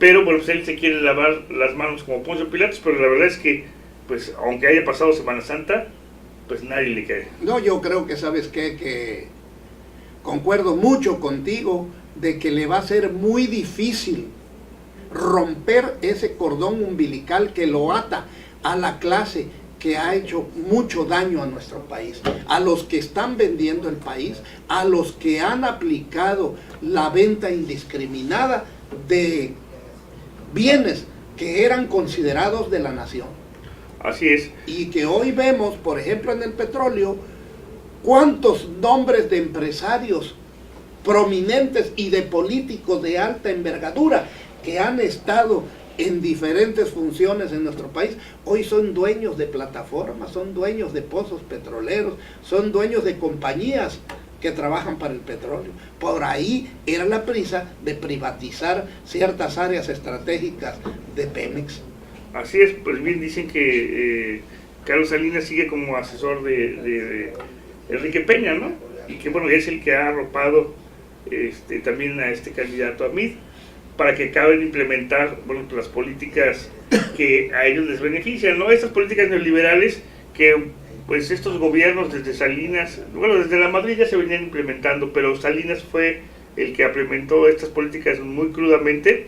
Pero bueno, pues él se quiere lavar las manos como Poncio Pilatos, pero la verdad es que, pues aunque haya pasado Semana Santa, pues nadie le cae. No, yo creo que, ¿sabes qué? Que concuerdo mucho contigo de que le va a ser muy difícil romper ese cordón umbilical que lo ata a la clase que ha hecho mucho daño a nuestro país, a los que están vendiendo el país, a los que han aplicado la venta indiscriminada de bienes que eran considerados de la nación. Así es. Y que hoy vemos, por ejemplo, en el petróleo, cuántos nombres de empresarios prominentes y de políticos de alta envergadura que han estado en diferentes funciones en nuestro país, hoy son dueños de plataformas, son dueños de pozos petroleros, son dueños de compañías que trabajan para el petróleo. Por ahí era la prisa de privatizar ciertas áreas estratégicas de Pemex. Así es, pues bien dicen que Carlos Salinas sigue como asesor de Enrique Peña, ¿no? Y que bueno, es el que ha arropado también a este candidato a MID para que acaben de implementar, bueno, las políticas que a ellos les benefician, ¿no? Estas políticas neoliberales que pues estos gobiernos desde Salinas, bueno, desde la Madrid ya se venían implementando, pero Salinas fue el que implementó estas políticas muy crudamente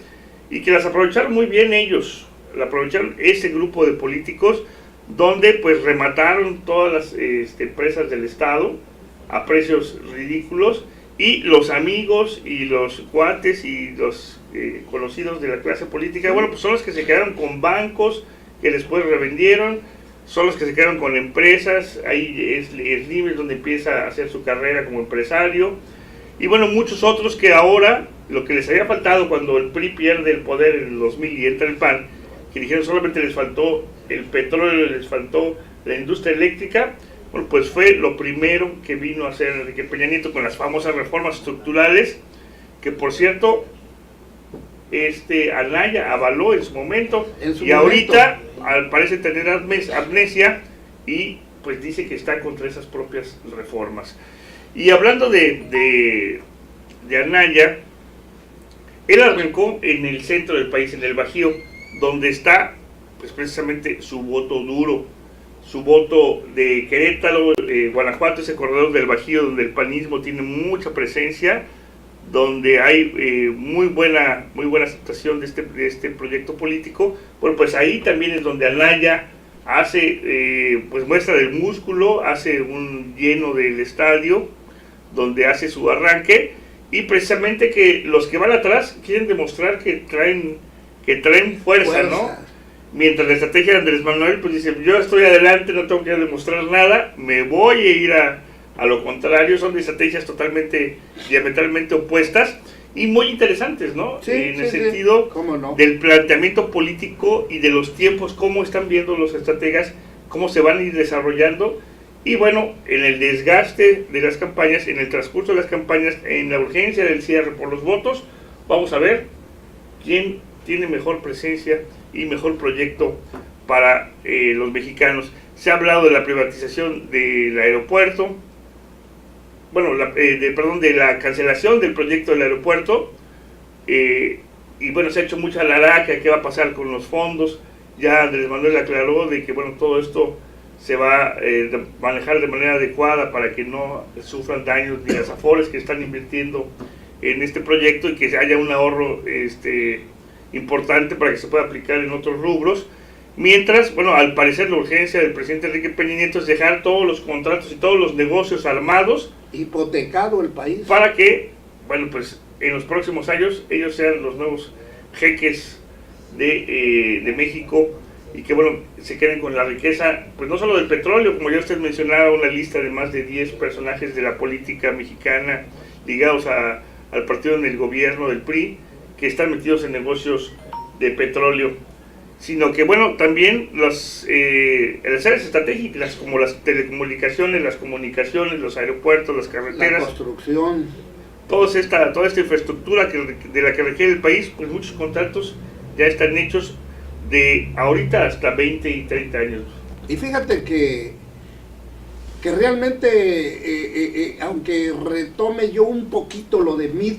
y que las aprovecharon muy bien ellos, la aprovecharon ese grupo de políticos donde pues remataron todas las empresas del Estado a precios ridículos, y los amigos y los cuates y los conocidos de la clase política, bueno, pues son los que se quedaron con bancos que después revendieron, son los que se quedaron con empresas, ahí es Nives donde empieza a hacer su carrera como empresario, y bueno, muchos otros que ahora, lo que les había faltado cuando el PRI pierde el poder en el 2000 y entra el PAN, que dijeron solamente les faltó el petróleo, les faltó la industria eléctrica, bueno, pues fue lo primero que vino a hacer Enrique Peña Nieto con las famosas reformas estructurales, que por cierto, Anaya avaló en su momento, ahorita parece tener amnesia y pues dice que está contra esas propias reformas. Y hablando de Anaya, él arrancó en el centro del país, en el Bajío, donde está pues precisamente su voto duro, su voto de Querétaro, Guanajuato, ese corredor del Bajío donde el panismo tiene mucha presencia, donde hay muy buena aceptación de este proyecto político. Bueno, pues ahí también es donde Anaya hace pues muestra del músculo, hace un lleno del estadio, donde hace su arranque, y precisamente que los que van atrás quieren demostrar que traen fuerza, ¿no? Mientras la estrategia de Andrés Manuel pues dice, yo estoy adelante, no tengo que demostrar nada, me voy a ir a lo contrario. Son estrategias totalmente, diametralmente opuestas y muy interesantes, ¿no? Sí, en el sentido del planteamiento político y de los tiempos, cómo están viendo los estrategas, cómo se van a ir desarrollando. Y bueno, en el desgaste de las campañas, en el transcurso de las campañas, en la urgencia del cierre por los votos, vamos a ver quién tiene mejor presencia y mejor proyecto para los mexicanos. Se ha hablado de la privatización del aeropuerto, bueno, de la cancelación del proyecto del aeropuerto, y bueno, se ha hecho mucha laraca, qué va a pasar con los fondos. Ya Andrés Manuel aclaró de que bueno, todo esto se va a manejar de manera adecuada para que no sufran daños ni las afores que están invirtiendo en este proyecto, y que haya un ahorro importante para que se pueda aplicar en otros rubros. Mientras, bueno, al parecer la urgencia del presidente Enrique Peña Nieto es dejar todos los contratos y todos los negocios armados, hipotecado el país, para que, bueno, pues en los próximos años ellos sean los nuevos jeques de México, y que bueno, se queden con la riqueza, pues no solo del petróleo, como ya usted mencionaba, una lista de más de 10 personajes de la política mexicana ligados al partido en el gobierno del PRI, que están metidos en negocios de petróleo, sino que bueno, también las áreas estratégicas como las telecomunicaciones, las comunicaciones, los aeropuertos, las carreteras, la construcción, toda esta infraestructura de la que requiere el país, pues muchos contratos ya están hechos de ahorita hasta 20 y 30 años. Y fíjate que realmente, aunque retome yo un poquito lo de MID,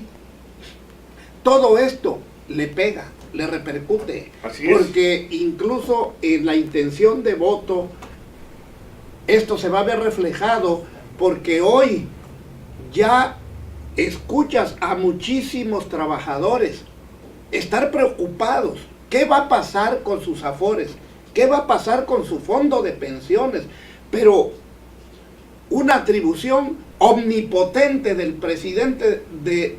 todo esto le pega, le repercute, porque incluso en la intención de voto esto se va a ver reflejado, porque hoy ya escuchas a muchísimos trabajadores estar preocupados. ¿Qué va a pasar con sus afores? ¿Qué va a pasar con su fondo de pensiones? Pero una atribución omnipotente del presidente de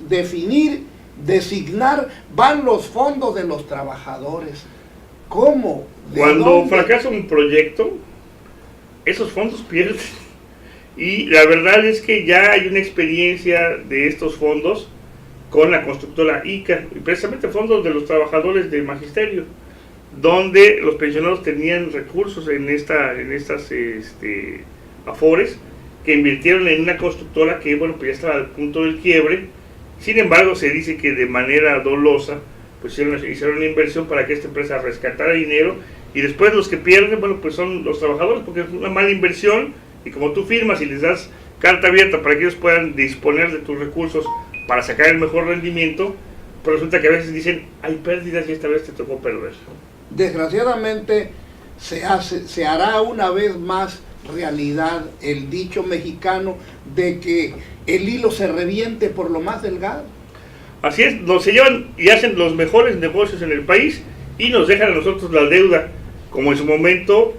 definir designar, van los fondos de los trabajadores. ¿Cómo? Cuando fracasa un proyecto, esos fondos pierden. Y la verdad es que ya hay una experiencia de estos fondos con la constructora ICA, y precisamente fondos de los trabajadores del magisterio, donde los pensionados tenían recursos en estas afores, que invirtieron en una constructora que, bueno, pues ya estaba al punto del quiebre. Sin embargo, se dice que de manera dolosa, pues hicieron una inversión para que esta empresa rescatara dinero, y después los que pierden, bueno, pues son los trabajadores, porque es una mala inversión, y como tú firmas y les das carta abierta para que ellos puedan disponer de tus recursos para sacar el mejor rendimiento, pues resulta que a veces dicen, hay pérdidas y esta vez te tocó perder. Desgraciadamente se hará una vez más realidad el dicho mexicano de que el hilo se reviente por lo más delgado. Así es, se llevan y hacen los mejores negocios en el país y nos dejan a nosotros la deuda, como en su momento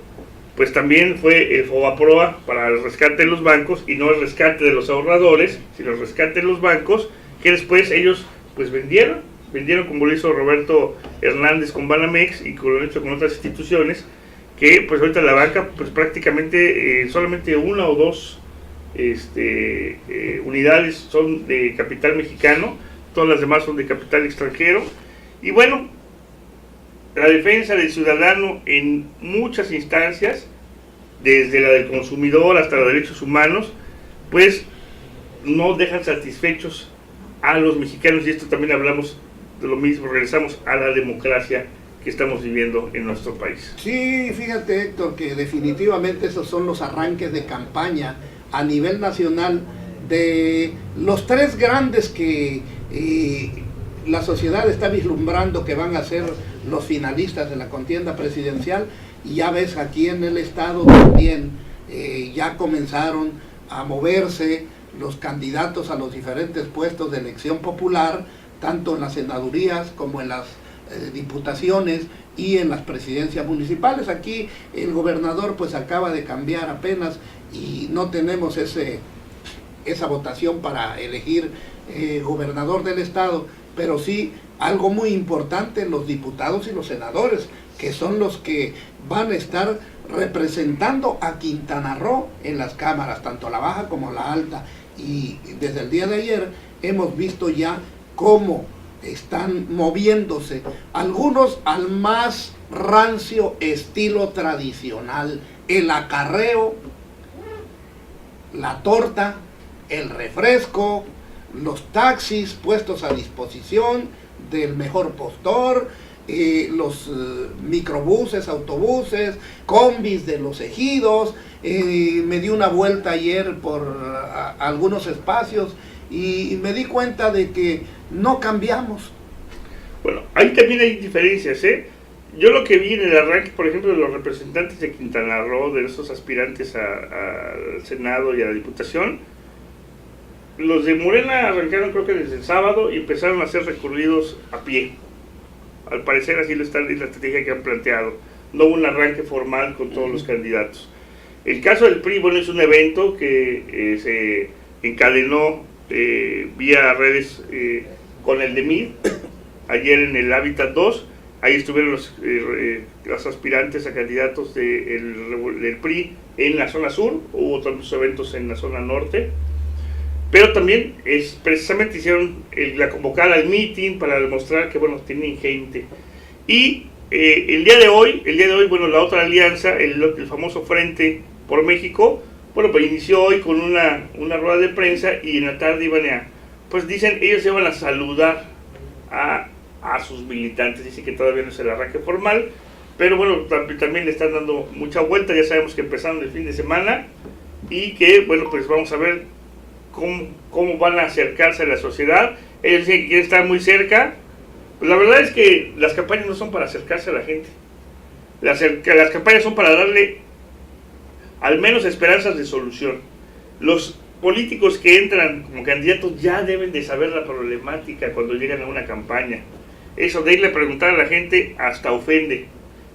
pues también fue el FOBAPROA para el rescate de los bancos, y no el rescate de los ahorradores, sino el rescate de los bancos, que después ellos pues vendieron como lo hizo Roberto Hernández con Banamex y como lo han hecho con otras instituciones, que pues ahorita la banca pues prácticamente solamente una o dos unidades son de capital mexicano, todas las demás son de capital extranjero. Y bueno, la defensa del ciudadano en muchas instancias, desde la del consumidor hasta los derechos humanos, pues no dejan satisfechos a los mexicanos, y esto también hablamos de lo mismo, regresamos a la democracia que estamos viviendo en nuestro país. Sí, fíjate, Héctor, que definitivamente esos son los arranques de campaña a nivel nacional de los tres grandes que la sociedad está vislumbrando que van a ser los finalistas de la contienda presidencial. Y ya ves, aquí en el estado también ya comenzaron a moverse los candidatos a los diferentes puestos de elección popular, tanto en las senadurías como en las diputaciones y en las presidencias municipales. Aquí el gobernador pues acaba de cambiar apenas y no tenemos esa votación para elegir gobernador del estado, pero sí algo muy importante, los diputados y los senadores, que son los que van a estar representando a Quintana Roo en las cámaras, tanto la baja como la alta. Y desde el día de ayer hemos visto ya cómo están moviéndose algunos al más rancio estilo tradicional, el acarreo, la torta, el refresco, los taxis puestos a disposición del mejor postor, los microbuses, autobuses, combis de los ejidos. Me di una vuelta ayer por algunos espacios y me di cuenta de que no cambiamos. Bueno, ahí también hay diferencias, ¿eh? Yo lo que vi en el arranque, por ejemplo, de los representantes de Quintana Roo, de esos aspirantes al Senado y a la Diputación, los de Morena arrancaron creo que desde el sábado y empezaron a hacer recorridos a pie. Al parecer así es la estrategia que han planteado. No hubo un arranque formal con todos los candidatos. El caso del PRI, bueno, es un evento que se encadenó vía redes con el de MID, ayer en el Hábitat 2, ahí estuvieron los aspirantes a candidatos del PRI en la zona sur, hubo otros eventos en la zona norte, pero también precisamente hicieron la convocada al meeting para demostrar que, bueno, tienen gente. Y el día de hoy, bueno, la otra alianza, el famoso Frente por México, bueno, pues inició hoy con una rueda de prensa, y en la tarde iban pues dicen, ellos iban a saludar a sus militantes. Dicen que todavía no es el arranque formal, pero bueno, también le están dando mucha vuelta. Ya sabemos que empezaron el fin de semana y que, bueno, pues vamos a ver cómo van a acercarse a la sociedad. Ellos dicen que quieren estar muy cerca. Pues la verdad es que las campañas no son para acercarse a la gente. Las campañas son para darle al menos esperanzas de solución. Los políticos que entran como candidatos ya deben de saber la problemática cuando llegan a una campaña. Eso de irle a preguntar a la gente hasta ofende.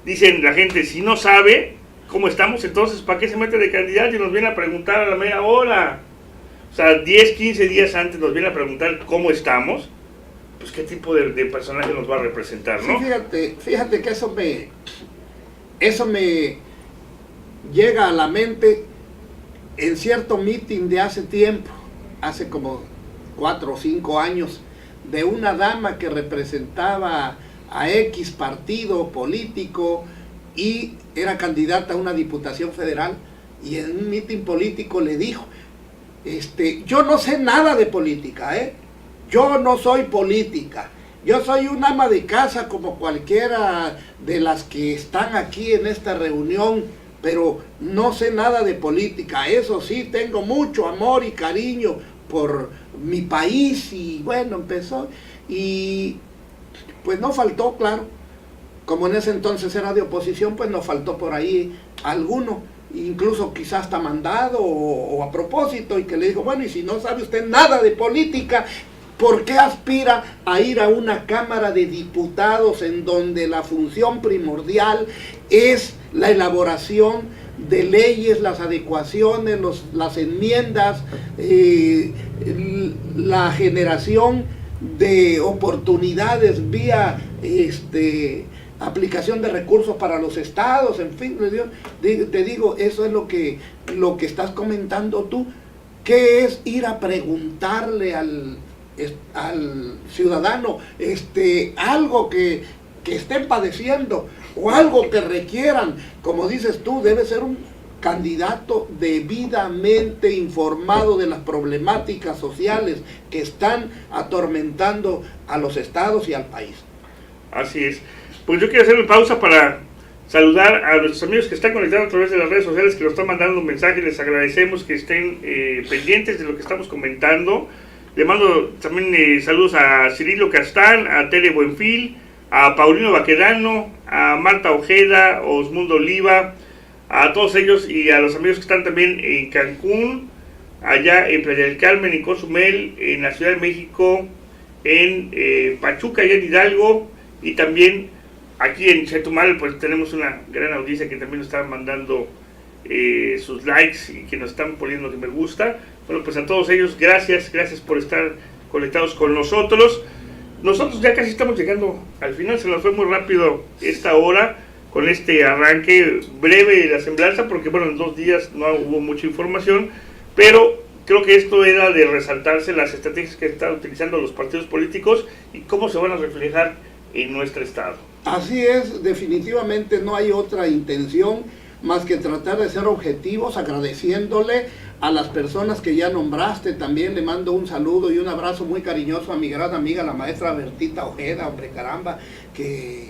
Dicen la gente, si no sabe cómo estamos, entonces ¿para qué se mete de candidato y nos viene a preguntar a la mera hora? O sea, 10, 15 días antes nos viene a preguntar cómo estamos. pues qué tipo de personaje nos va a representar, ¿no? Sí, fíjate que eso me llega a la mente en cierto meeting de hace tiempo, hace como 4 o 5 años, de una dama que representaba a X partido político y era candidata a una diputación federal, y en un meeting político le dijo, yo no sé nada de política, yo no soy política, yo soy un ama de casa como cualquiera de las que están aquí en esta reunión, pero no sé nada de política. Eso sí, tengo mucho amor y cariño por mi país. Y bueno, empezó, y pues no faltó, claro, como en ese entonces era de oposición, pues no faltó por ahí alguno, incluso quizás hasta mandado o a propósito, y que le dijo, bueno, y si no sabe usted nada de política, ¿por qué aspira a ir a una Cámara de Diputados en donde la función primordial es la elaboración de leyes, las adecuaciones, las enmiendas, la generación de oportunidades vía aplicación de recursos para los estados, en fin? Te digo, eso es lo que estás comentando tú, que es ir a preguntarle al ciudadano algo que estén padeciendo o algo que requieran. Como dices tú, debe ser un candidato debidamente informado de las problemáticas sociales que están atormentando a los estados y al país. Así es. Pues yo quiero hacer una pausa para saludar a nuestros amigos que están conectados a través de las redes sociales, que nos están mandando un mensaje. Les agradecemos que estén pendientes de lo que estamos comentando. Le mando también saludos a Cirilo Castán, a Tere Buenfil, a Paulino Baquedano, a Marta Ojeda, a Osmundo Oliva, a todos ellos, y a los amigos que están también en Cancún, allá en Playa del Carmen, en Cozumel, en la Ciudad de México, en Pachuca, allá en Hidalgo, y también aquí en Chetumal. Pues tenemos una gran audiencia que también nos están mandando sus likes y que nos están poniendo que me gusta. Bueno, pues a todos ellos, gracias por estar conectados con nosotros. Nosotros ya casi estamos llegando al final, se nos fue muy rápido esta hora con este arranque breve de la semblanza, porque bueno, en 2 días no hubo mucha información, pero creo que esto era de resaltarse las estrategias que están utilizando los partidos políticos y cómo se van a reflejar en nuestro estado. Así es, definitivamente no hay otra intención más que tratar de ser objetivos, agradeciéndole a las personas que ya nombraste. También le mando un saludo y un abrazo muy cariñoso a mi gran amiga, la maestra Bertita Ojeda, hombre, caramba, que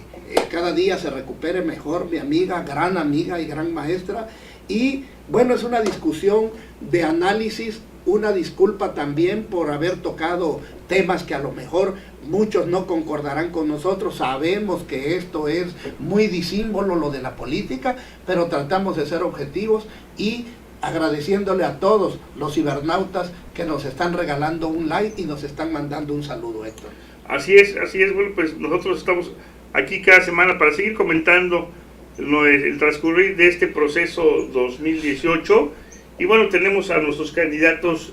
cada día se recupere mejor, mi amiga, gran amiga y gran maestra. Y bueno, es una discusión de análisis. Una disculpa también por haber tocado temas que a lo mejor muchos no concordarán con nosotros. Sabemos que esto es muy disímbolo, lo de la política, pero tratamos de ser objetivos y agradeciéndole a todos los cibernautas que nos están regalando un like y nos están mandando un saludo, Héctor. Así es. Bueno, pues nosotros estamos aquí cada semana para seguir comentando el transcurrir de este proceso 2018. Y bueno, tenemos a nuestros candidatos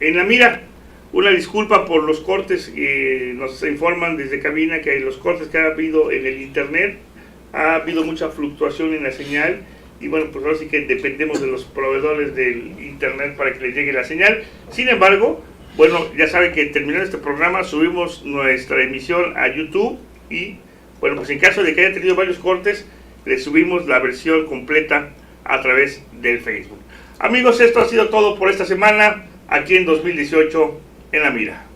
en la mira. Una disculpa por los cortes, nos informan desde cabina que los cortes que ha habido en el internet, ha habido mucha fluctuación en la señal, y bueno, pues ahora sí que dependemos de los proveedores del internet para que les llegue la señal. Sin embargo, bueno, ya saben que terminando este programa subimos nuestra emisión a YouTube, y bueno, pues en caso de que haya tenido varios cortes, les subimos la versión completa a través del Facebook. Amigos, esto ha sido todo por esta semana, aquí en 2018 en la mira.